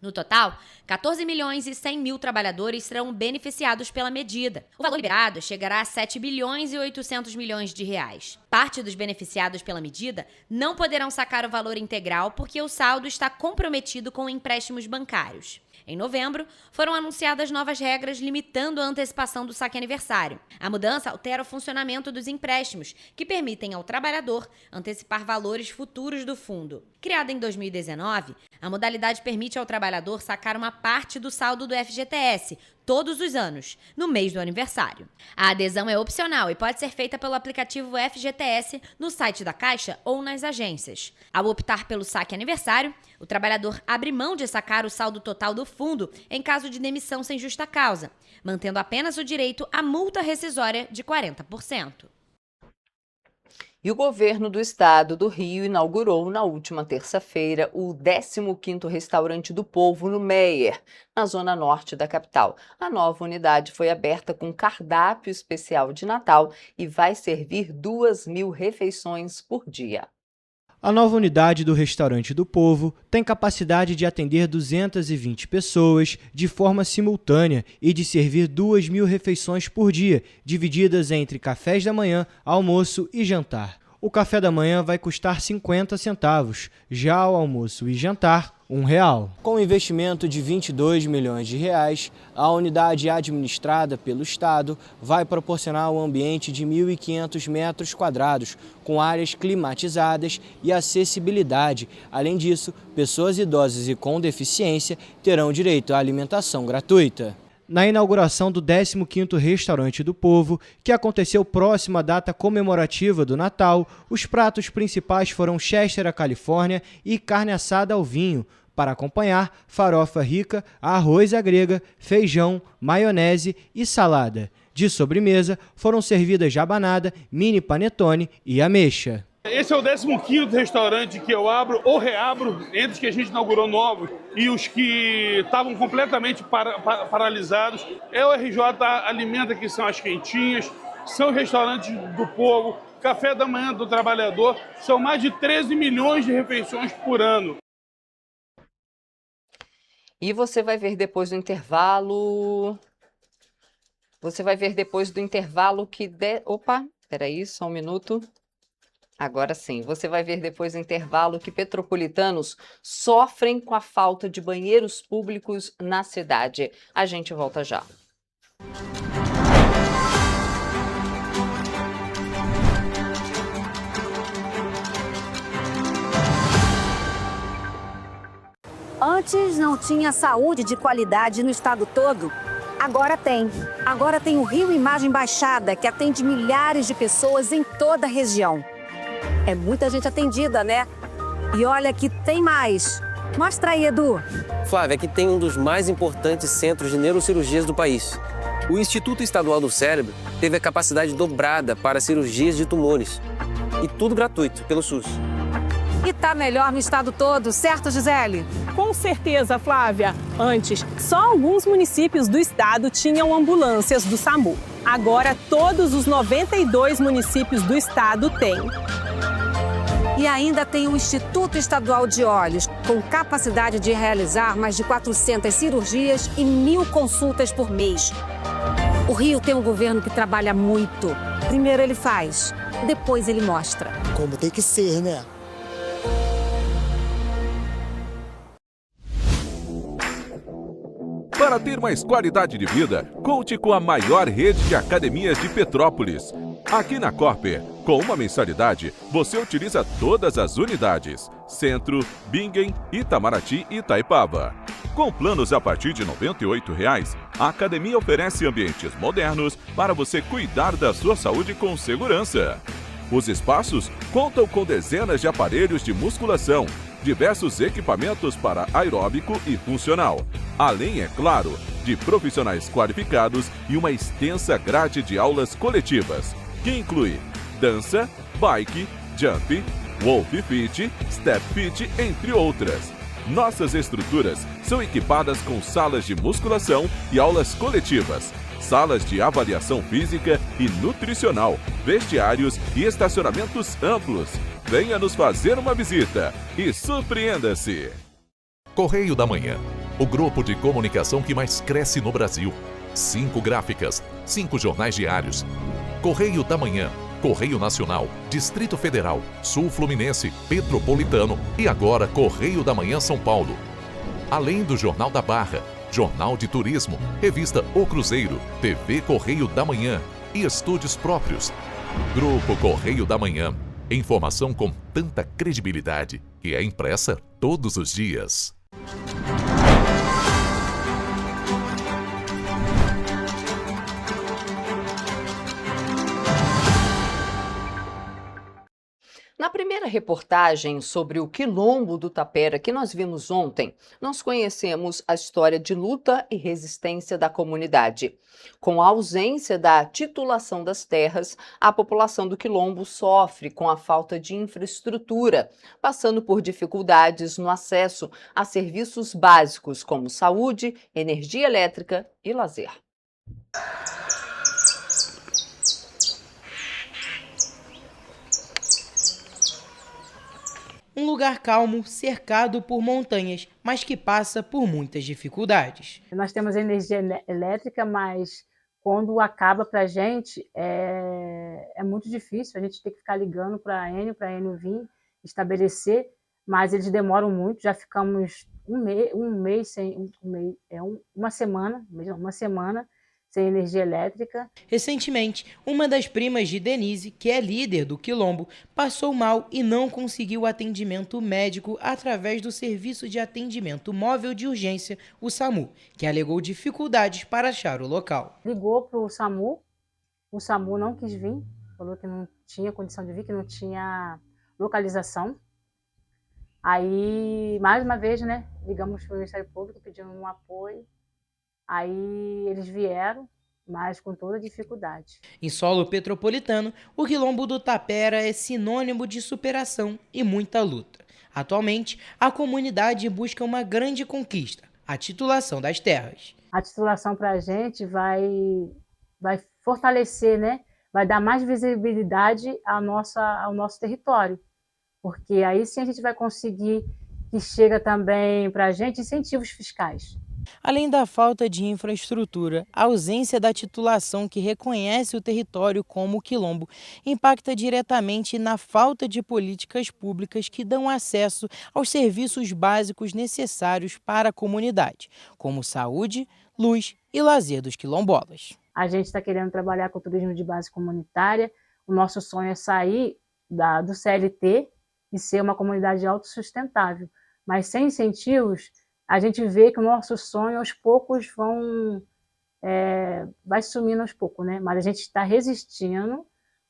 No total, 14 milhões e 100 mil trabalhadores serão beneficiados pela medida. O valor liberado chegará a 7 bilhões e 800 milhões de reais. Parte dos beneficiados pela medida não poderão sacar o valor integral porque o saldo está comprometido com empréstimos bancários. Em novembro, foram anunciadas novas regras limitando a antecipação do saque aniversário. A mudança altera o funcionamento dos empréstimos, que permitem ao trabalhador antecipar valores futuros do fundo. Criada em 2019, a modalidade permite ao trabalhador sacar uma parte do saldo do FGTS, todos os anos, no mês do aniversário. A adesão é opcional e pode ser feita pelo aplicativo FGTS no site da Caixa ou nas agências. Ao optar pelo saque aniversário, o trabalhador abre mão de sacar o saldo total do fundo em caso de demissão sem justa causa, mantendo apenas o direito à multa rescisória de 40%. E o governo do estado do Rio inaugurou na última terça-feira o 15º Restaurante do Povo no Meier, na zona norte da capital. A nova unidade foi aberta com cardápio especial de Natal e vai servir 2.000 refeições por dia. A nova unidade do Restaurante do Povo tem capacidade de atender 220 pessoas de forma simultânea e de servir 2.000 refeições por dia, divididas entre cafés da manhã, almoço e jantar. O café da manhã vai custar 50 centavos, já o almoço e jantar, R$1. Com um investimento de 22 milhões de reais, a unidade administrada pelo Estado vai proporcionar um ambiente de 1.500 metros quadrados, com áreas climatizadas e acessibilidade. Além disso, pessoas idosas e com deficiência terão direito à alimentação gratuita. Na inauguração do 15º Restaurante do Povo, que aconteceu próximo à data comemorativa do Natal, os pratos principais foram Chester à Califórnia e carne assada ao vinho. Para acompanhar, farofa rica, arroz à grega, feijão, maionese e salada. De sobremesa, foram servidas jabanada, mini panetone e ameixa. Esse é o 15º restaurante que eu abro ou reabro, entre os que a gente inaugurou novos e os que estavam completamente paralisados. É o RJ Alimenta, que são as quentinhas, são os restaurantes do povo, café da manhã do trabalhador, são mais de 13 milhões de refeições por ano. E você vai ver depois do intervalo... Opa, peraí, só um minuto. Agora sim, você vai ver depois do intervalo que petropolitanos sofrem com a falta de banheiros públicos na cidade. A gente volta já. Antes não tinha saúde de qualidade no estado todo. Agora tem. Agora tem o Rio Imagem Baixada, que atende milhares de pessoas em toda a região. É muita gente atendida, né? E olha que tem mais. Mostra aí, Edu. Flávia, aqui tem um dos mais importantes centros de neurocirurgias do país. O Instituto Estadual do Cérebro teve a capacidade dobrada para cirurgias de tumores. E tudo gratuito, pelo SUS. E tá melhor no estado todo, certo, Gisele? Com certeza, Flávia. Antes, só alguns municípios do estado tinham ambulâncias do SAMU. Agora, todos os 92 municípios do estado têm. E ainda tem o Instituto Estadual de Olhos, com capacidade de realizar mais de 400 cirurgias e 1.000 consultas por mês. O Rio tem um governo que trabalha muito. Primeiro ele faz, depois ele mostra. Como tem que ser, né? Para ter mais qualidade de vida, conte com a maior rede de academias de Petrópolis. Aqui na Corper, com uma mensalidade, você utiliza todas as unidades: Centro, Bingen, Itamaraty e Itaipava. Com planos a partir de R$ 98,00, a academia oferece ambientes modernos para você cuidar da sua saúde com segurança. Os espaços contam com dezenas de aparelhos de musculação, diversos equipamentos para aeróbico e funcional, além, é claro, de profissionais qualificados e uma extensa grade de aulas coletivas, que inclui dança, bike, jump, wolf fit, step fit, entre outras. Nossas estruturas são equipadas com salas de musculação e aulas coletivas, salas de avaliação física e nutricional, vestiários e estacionamentos amplos. Venha nos fazer uma visita e surpreenda-se! Correio da Manhã, o grupo de comunicação que mais cresce no Brasil. 5 gráficas, 5 jornais diários. Correio da Manhã, Correio Nacional, Distrito Federal, Sul Fluminense, Petropolitano e agora Correio da Manhã São Paulo. Além do Jornal da Barra, Jornal de Turismo, Revista O Cruzeiro, TV Correio da Manhã e estúdios próprios. Grupo Correio da Manhã. Informação com tanta credibilidade que é impressa todos os dias. Na primeira reportagem sobre o Quilombo do Tapera que nós vimos ontem, nós conhecemos a história de luta e resistência da comunidade. Com a ausência da titulação das terras, a população do Quilombo sofre com a falta de infraestrutura, passando por dificuldades no acesso a serviços básicos como saúde, energia elétrica e lazer. Um lugar calmo, cercado por montanhas, mas que passa por muitas dificuldades. Nós temos energia elétrica, mas quando acaba para a gente é muito difícil. A gente tem que ficar ligando para a Enel vir estabelecer, mas eles demoram muito. Já ficamos uma semana sem energia elétrica. Recentemente, uma das primas de Denise, que é líder do Quilombo, passou mal e não conseguiu atendimento médico através do Serviço de Atendimento Móvel de Urgência, o SAMU, que alegou dificuldades para achar o local. Ligou para o SAMU não quis vir, falou que não tinha condição de vir, que não tinha localização. Aí, mais uma vez, né, ligamos para o Ministério Público pedindo um apoio. Aí eles vieram, mas com toda dificuldade. Em solo petropolitano, o Quilombo do Tapera é sinônimo de superação e muita luta. Atualmente, a comunidade busca uma grande conquista, a titulação das terras. A titulação para a gente vai fortalecer, né? Vai dar mais visibilidade ao nosso território, porque aí sim a gente vai conseguir que chega também para a gente incentivos fiscais. Além da falta de infraestrutura, a ausência da titulação que reconhece o território como Quilombo impacta diretamente na falta de políticas públicas que dão acesso aos serviços básicos necessários para a comunidade, como saúde, luz e lazer dos quilombolas. A gente está querendo trabalhar com o turismo de base comunitária. O nosso sonho é sair do CLT e ser uma comunidade autossustentável, mas sem incentivos a gente vê que o nosso sonho aos poucos vai sumindo aos poucos, né? Mas a gente está resistindo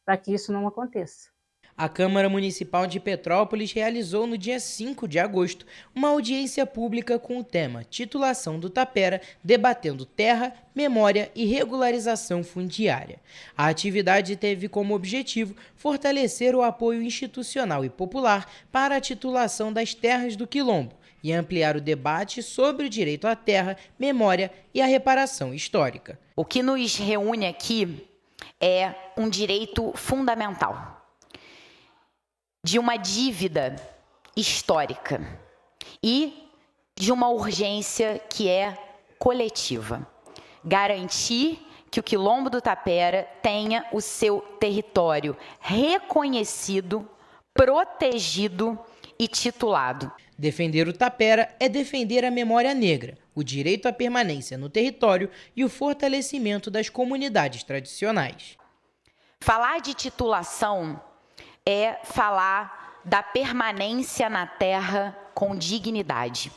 para que isso não aconteça. A Câmara Municipal de Petrópolis realizou no dia 5 de agosto uma audiência pública com o tema Titulação do Tapera, debatendo terra, memória e regularização fundiária. A atividade teve como objetivo fortalecer o apoio institucional e popular para a titulação das terras do Quilombo e ampliar o debate sobre o direito à terra, memória e a reparação histórica. O que nos reúne aqui é um direito fundamental de uma dívida histórica e de uma urgência que é coletiva. Garantir que o Quilombo do Tapera tenha o seu território reconhecido, protegido e titulado. Defender o Tapera é defender a memória negra, o direito à permanência no território e o fortalecimento das comunidades tradicionais. Falar de titulação é falar da permanência na terra com dignidade.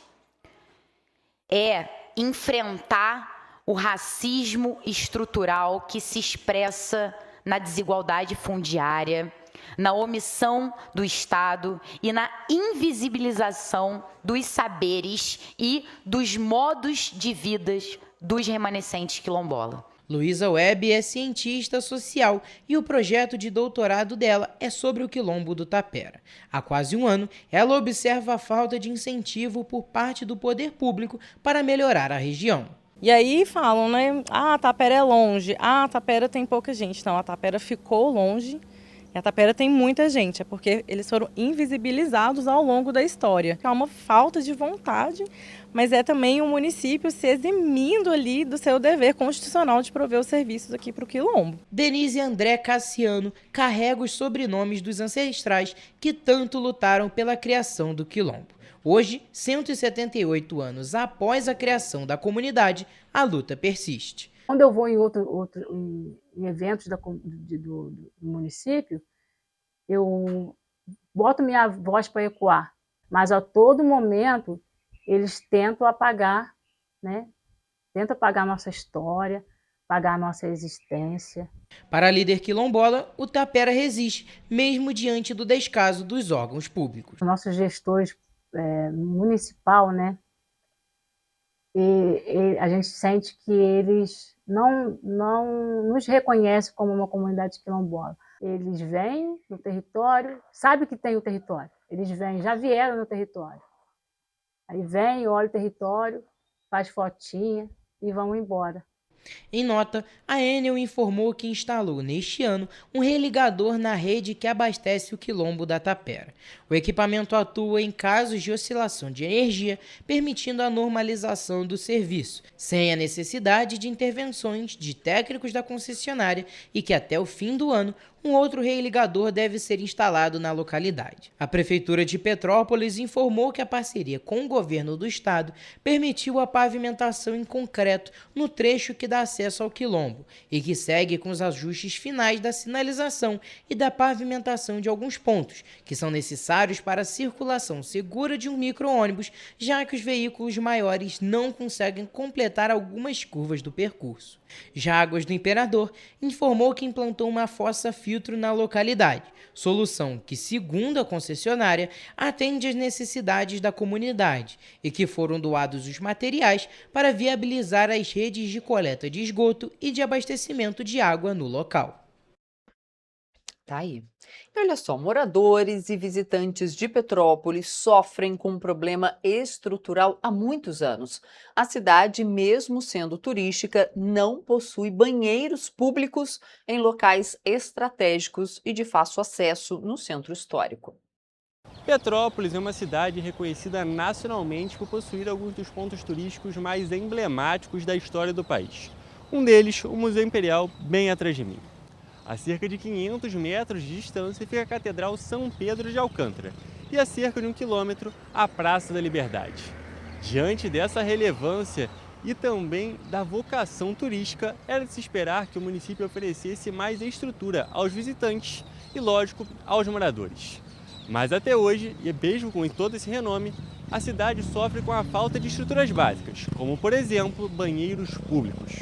É enfrentar o racismo estrutural que se expressa na desigualdade fundiária, na omissão do Estado e na invisibilização dos saberes e dos modos de vida dos remanescentes quilombola. Luísa Webb é cientista social e o projeto de doutorado dela é sobre o Quilombo do Tapera. Há quase um ano, ela observa a falta de incentivo por parte do poder público para melhorar a região. E aí falam, né? Ah, a Tapera é longe, a Tapera tem pouca gente. Não, a Tapera ficou longe. E a Tapera tem muita gente, é porque eles foram invisibilizados ao longo da história. É uma falta de vontade, mas é também um município se eximindo ali do seu dever constitucional de prover os serviços aqui para o Quilombo. Denise André Cassiano carrega os sobrenomes dos ancestrais que tanto lutaram pela criação do Quilombo. Hoje, 178 anos após a criação da comunidade, a luta persiste. Quando eu vou em eventos do município, eu boto minha voz para ecoar, mas a todo momento eles tentam apagar, né? Tentam apagar a nossa história, apagar a nossa existência. Para a líder quilombola, o Tapera resiste, mesmo diante do descaso dos órgãos públicos. Os nossos gestores municipal, né? E a gente sente que eles não nos reconhecem como uma comunidade quilombola. Eles vêm no território, sabem que tem o território. Eles vêm, já vieram no território. Aí vem, olha o território, faz fotinha e vão embora. Em nota, a Enel informou que instalou neste ano um religador na rede que abastece o Quilombo da Tapera. O equipamento atua em casos de oscilação de energia, permitindo a normalização do serviço, sem a necessidade de intervenções de técnicos da concessionária e que até o fim do ano um outro religador deve ser instalado na localidade. A Prefeitura de Petrópolis informou que a parceria com o governo do estado permitiu a pavimentação em concreto no trecho que dá acesso ao Quilombo e que segue com os ajustes finais da sinalização e da pavimentação de alguns pontos, que são necessários para a circulação segura de um micro-ônibus, já que os veículos maiores não conseguem completar algumas curvas do percurso. Já Águas do Imperador informou que implantou uma fossa-filtro na localidade, solução que, segundo a concessionária, atende às necessidades da comunidade e que foram doados os materiais para viabilizar as redes de coleta de esgoto e de abastecimento de água no local. Tá aí. E olha só, moradores e visitantes de Petrópolis sofrem com um problema estrutural há muitos anos. A cidade, mesmo sendo turística, não possui banheiros públicos em locais estratégicos e de fácil acesso no centro histórico. Petrópolis é uma cidade reconhecida nacionalmente por possuir alguns dos pontos turísticos mais emblemáticos da história do país. Um deles, o Museu Imperial, bem atrás de mim. A cerca de 500 metros de distância fica a Catedral São Pedro de Alcântara e a cerca de 1 quilômetro a Praça da Liberdade. Diante dessa relevância e também da vocação turística, era de se esperar que o município oferecesse mais estrutura aos visitantes e, lógico, aos moradores. Mas até hoje, e mesmo com todo esse renome, a cidade sofre com a falta de estruturas básicas, como, por exemplo, banheiros públicos.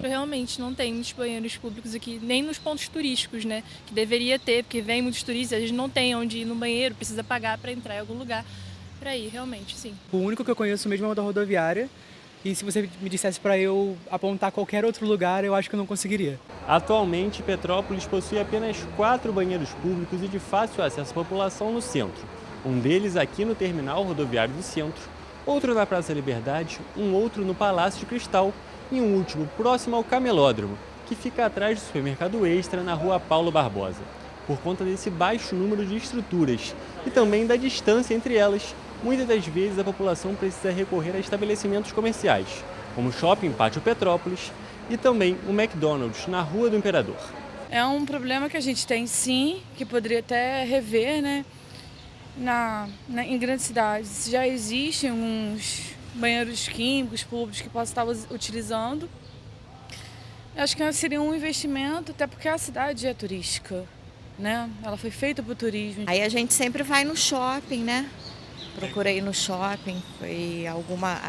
Realmente não tem muitos banheiros públicos aqui, nem nos pontos turísticos, né? Que deveria ter, porque vem muitos turistas, eles não têm onde ir no banheiro, precisa pagar para entrar em algum lugar para ir, realmente, sim. O único que eu conheço mesmo é o da rodoviária, e se você me dissesse para eu apontar qualquer outro lugar, eu acho que eu não conseguiria. Atualmente, Petrópolis possui apenas 4 banheiros públicos e de fácil acesso à população no centro. Um deles aqui no terminal rodoviário do centro, outro na Praça Liberdade, um outro no Palácio de Cristal e um último próximo ao Camelódromo, que fica atrás do supermercado Extra na Rua Paulo Barbosa. Por conta desse baixo número de estruturas e também da distância entre elas, muitas das vezes a população precisa recorrer a estabelecimentos comerciais, como o Shopping Pátio Petrópolis e também o McDonald's na Rua do Imperador. É um problema que a gente tem sim, que poderia até rever, né? Em grandes cidades já existem uns banheiros químicos públicos que possam estar utilizando. Eu acho que seria um investimento, até porque a cidade é turística, né? Ela foi feita para o turismo. Aí a gente sempre vai no shopping, né? Procurei no shopping,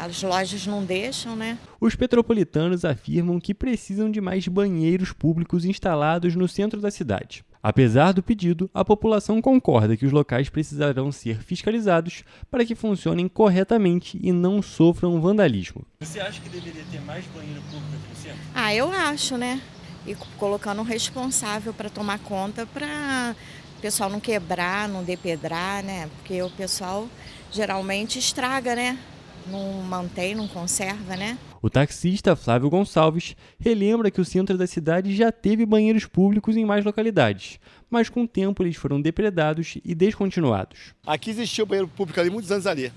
as lojas não deixam, né? Os petropolitanos afirmam que precisam de mais banheiros públicos instalados no centro da cidade. Apesar do pedido, a população concorda que os locais precisarão ser fiscalizados para que funcionem corretamente e não sofram vandalismo. Você acha que deveria ter mais banheiro público aqui no centro? Eu acho, né? E colocando um responsável para tomar conta para o pessoal não quebrar, não depedrar, né? Porque o pessoal geralmente estraga, né? Não mantém, não conserva, né? O taxista Flávio Gonçalves relembra que o centro da cidade já teve banheiros públicos em mais localidades, mas com o tempo eles foram depredados e descontinuados. Aqui existia o banheiro público ali, muitos anos ali,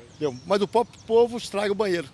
entendeu? Mas o próprio povo estraga o banheiro,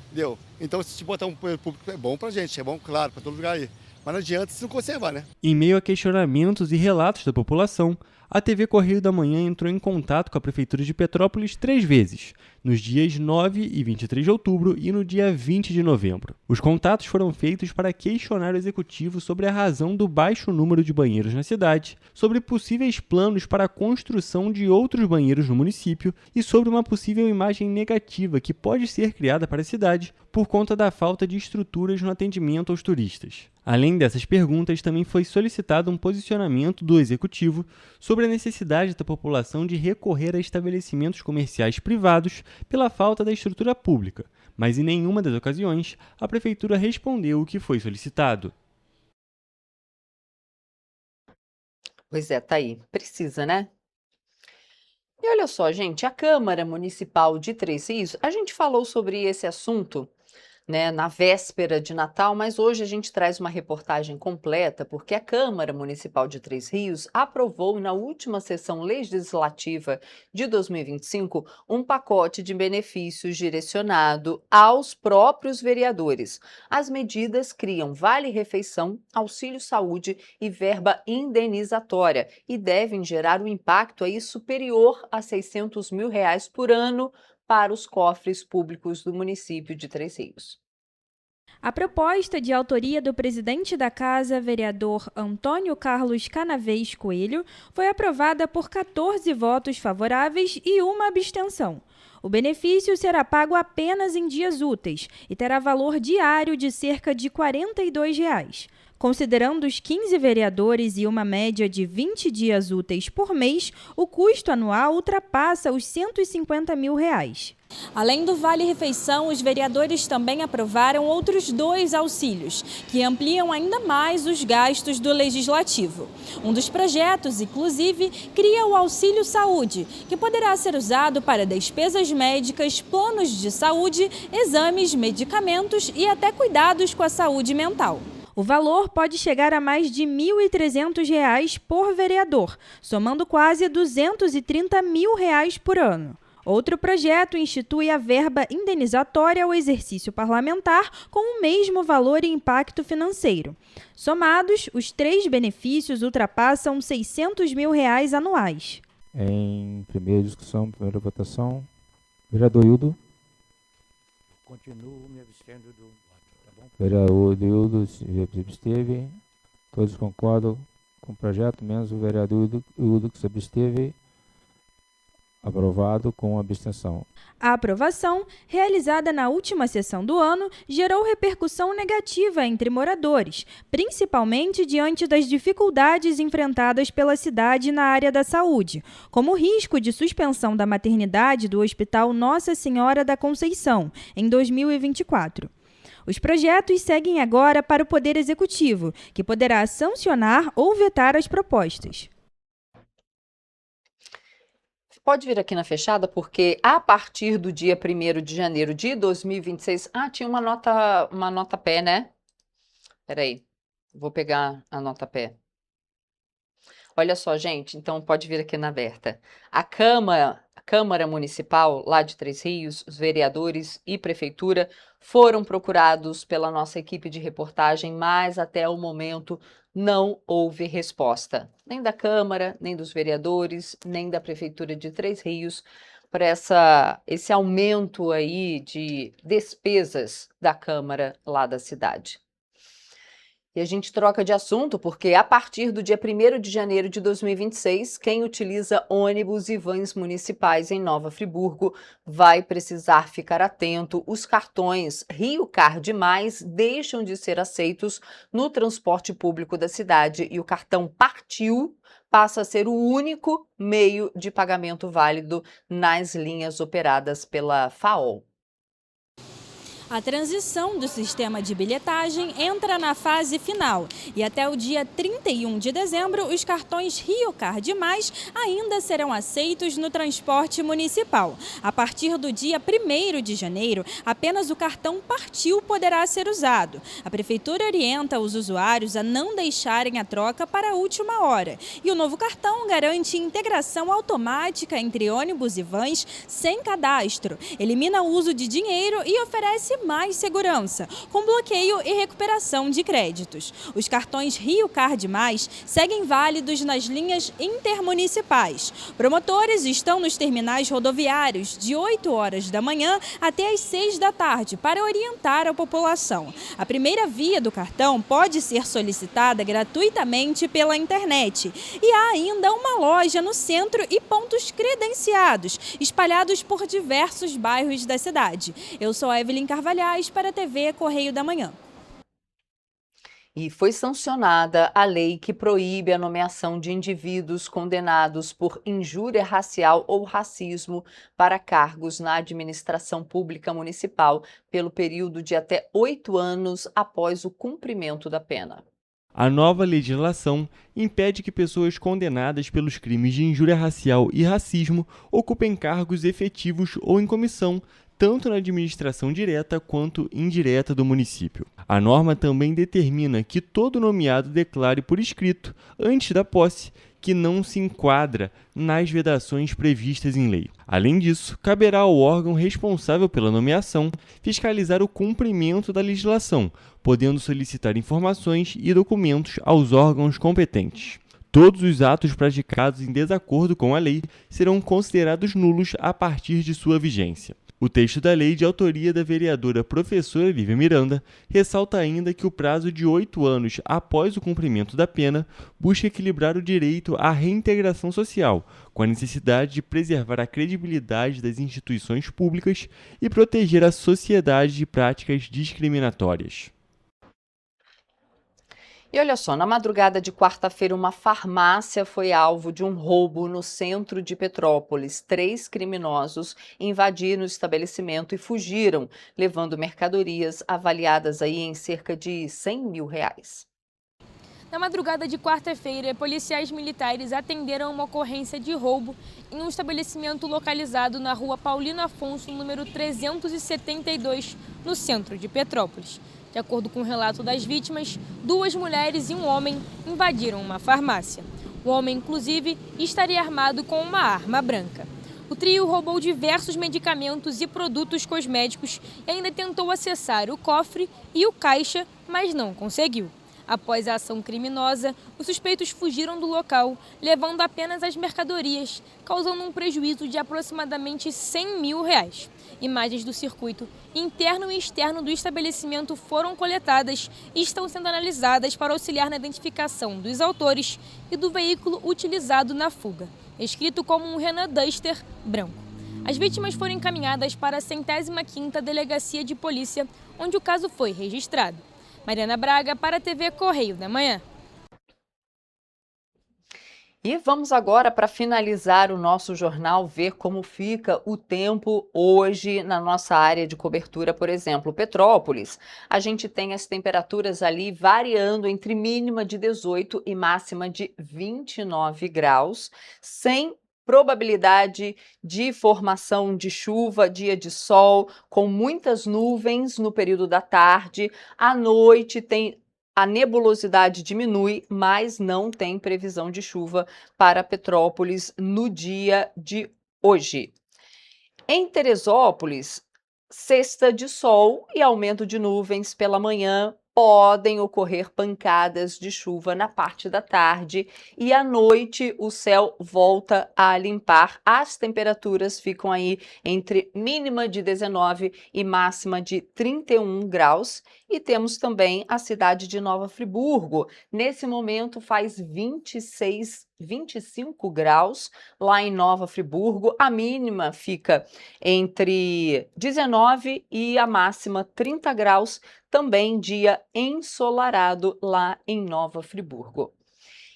entendeu? Então se botar um banheiro público é bom pra gente, é bom, claro, pra todo lugar aí. Mas não adianta se não conservar, né? Em meio a questionamentos e relatos da população, a TV Correio da Manhã entrou em contato com a Prefeitura de Petrópolis 3 vezes, nos dias 9 e 23 de outubro e no dia 20 de novembro. Os contatos foram feitos para questionar o Executivo sobre a razão do baixo número de banheiros na cidade, sobre possíveis planos para a construção de outros banheiros no município e sobre uma possível imagem negativa que pode ser criada para a cidade por conta da falta de estruturas no atendimento aos turistas. Além dessas perguntas, também foi solicitado um posicionamento do Executivo sobre a necessidade da população de recorrer a estabelecimentos comerciais privados pela falta da estrutura pública, mas em nenhuma das ocasiões a Prefeitura respondeu o que foi solicitado. Pois é, tá aí. Precisa, né? E olha só, gente, a Câmara Municipal de Três Rios, a gente falou sobre esse assunto, né, na véspera de Natal, mas hoje a gente traz uma reportagem completa porque a Câmara Municipal de Três Rios aprovou na última sessão legislativa de 2025 um pacote de benefícios direcionado aos próprios vereadores. As medidas criam vale-refeição, auxílio saúde e verba indenizatória e devem gerar um impacto aí superior a R$600 mil por ano para os cofres públicos do município de Três Rios. A proposta de autoria do presidente da Casa, vereador Antônio Carlos Canavês Coelho, foi aprovada por 14 votos favoráveis e uma abstenção. O benefício será pago apenas em dias úteis e terá valor diário de cerca de R$ 42. Considerando os 15 vereadores e uma média de 20 dias úteis por mês, o custo anual ultrapassa os R$ 150 mil. Além do vale-refeição, os vereadores também aprovaram outros 2 auxílios, que ampliam ainda mais os gastos do Legislativo. Um dos projetos, inclusive, cria o Auxílio Saúde, que poderá ser usado para despesas médicas, planos de saúde, exames, medicamentos e até cuidados com a saúde mental. O valor pode chegar a mais de R$ 1.300 por vereador, somando quase R$ 230 mil por ano. Outro projeto institui a verba indenizatória ao exercício parlamentar com o mesmo valor e impacto financeiro. Somados, os 3 benefícios ultrapassam R$ 600 mil anuais. Em primeira discussão, primeira votação, vereador Hildo. Continuo me abstendo do voto, tá bom? Vereador Hildo se absteve. Todos concordam com o projeto, menos o vereador Hildo que se absteve. Aprovado com abstenção. A aprovação, realizada na última sessão do ano, gerou repercussão negativa entre moradores, principalmente diante das dificuldades enfrentadas pela cidade na área da saúde, como o risco de suspensão da maternidade do Hospital Nossa Senhora da Conceição, em 2024. Os projetos seguem agora para o Poder Executivo, que poderá sancionar ou vetar as propostas. Pode vir aqui na fechada, porque a partir do dia 1º de janeiro de 2026... tinha uma nota pé, né? Peraí, vou pegar a nota pé. Olha só, gente, então pode vir aqui na aberta. A Câmara Municipal, lá de Três Rios, os vereadores e prefeitura foram procurados pela nossa equipe de reportagem, mas até o momento não houve resposta, nem da Câmara, nem dos vereadores, nem da Prefeitura de Três Rios, para esse aumento aí de despesas da Câmara lá da cidade. E a gente troca de assunto porque a partir do dia 1º de janeiro de 2026, quem utiliza ônibus e vans municipais em Nova Friburgo vai precisar ficar atento. Os cartões Rio Card Mais deixam de ser aceitos no transporte público da cidade e o cartão Partiu passa a ser o único meio de pagamento válido nas linhas operadas pela FAOL. A transição do sistema de bilhetagem entra na fase final e até o dia 31 de dezembro os cartões Rio Card Mais ainda serão aceitos no transporte municipal. A partir do dia 1º de janeiro, apenas o cartão Partiu poderá ser usado. A Prefeitura orienta os usuários a não deixarem a troca para a última hora. E o novo cartão garante integração automática entre ônibus e vans sem cadastro, elimina o uso de dinheiro e oferece mais segurança, com bloqueio e recuperação de créditos. Os cartões Rio Card Mais seguem válidos nas linhas intermunicipais. Promotores estão nos terminais rodoviários de 8 horas da manhã até às 6 da tarde para orientar a população. A primeira via do cartão pode ser solicitada gratuitamente pela internet. E há ainda uma loja no centro e pontos credenciados, espalhados por diversos bairros da cidade. Eu sou a Evelyn Carvalhais para a TV Correio da Manhã. E foi sancionada a lei que proíbe a nomeação de indivíduos condenados por injúria racial ou racismo para cargos na administração pública municipal pelo período de até 8 anos após o cumprimento da pena. A nova legislação impede que pessoas condenadas pelos crimes de injúria racial e racismo ocupem cargos efetivos ou em comissão, tanto na administração direta quanto indireta do município. A norma também determina que todo nomeado declare por escrito, antes da posse, que não se enquadra nas vedações previstas em lei. Além disso, caberá ao órgão responsável pela nomeação fiscalizar o cumprimento da legislação, podendo solicitar informações e documentos aos órgãos competentes. Todos os atos praticados em desacordo com a lei serão considerados nulos a partir de sua vigência. O texto da lei, de autoria da vereadora professora Lívia Miranda, ressalta ainda que o prazo de 8 anos após o cumprimento da pena busca equilibrar o direito à reintegração social, com a necessidade de preservar a credibilidade das instituições públicas e proteger a sociedade de práticas discriminatórias. E olha só, na madrugada de quarta-feira, uma farmácia foi alvo de um roubo no centro de Petrópolis. 3 criminosos invadiram o estabelecimento e fugiram, levando mercadorias avaliadas aí em cerca de R$100 mil. Na madrugada de quarta-feira, policiais militares atenderam uma ocorrência de roubo em um estabelecimento localizado na rua Paulino Afonso, número 372, no centro de Petrópolis. De acordo com o relato das vítimas, 2 mulheres e um homem invadiram uma farmácia. O homem, inclusive, estaria armado com uma arma branca. O trio roubou diversos medicamentos e produtos cosméticos e ainda tentou acessar o cofre e o caixa, mas não conseguiu. Após a ação criminosa, os suspeitos fugiram do local, levando apenas as mercadorias, causando um prejuízo de aproximadamente R$100 mil. Imagens do circuito interno e externo do estabelecimento foram coletadas e estão sendo analisadas para auxiliar na identificação dos autores e do veículo utilizado na fuga. escrito como um Renault Duster branco. As vítimas foram encaminhadas para a 105ª Delegacia de Polícia, onde o caso foi registrado. Mariana Braga, para a TV Correio da Manhã. E vamos agora, para finalizar o nosso jornal, ver como fica o tempo hoje na nossa área de cobertura, por exemplo, Petrópolis. A gente tem as temperaturas ali variando entre mínima de 18 e máxima de 29 graus, sem probabilidade de formação de chuva, dia de sol, com muitas nuvens no período da tarde. À noite a nebulosidade diminui, mas não tem previsão de chuva para Petrópolis no dia de hoje. Em Teresópolis, sexta de sol e aumento de nuvens pela manhã. Podem ocorrer pancadas de chuva na parte da tarde e à noite o céu volta a limpar. As temperaturas ficam aí entre mínima de 19 e máxima de 31 graus. E temos também a cidade de Nova Friburgo. Nesse momento faz 25 graus lá em Nova Friburgo. A mínima fica entre 19 e a máxima 30 graus. Também dia ensolarado lá em Nova Friburgo.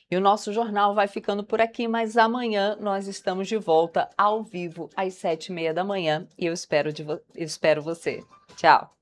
E o nosso jornal vai ficando por aqui, mas amanhã nós estamos de volta ao vivo às 7h30 da manhã e eu espero você. Tchau!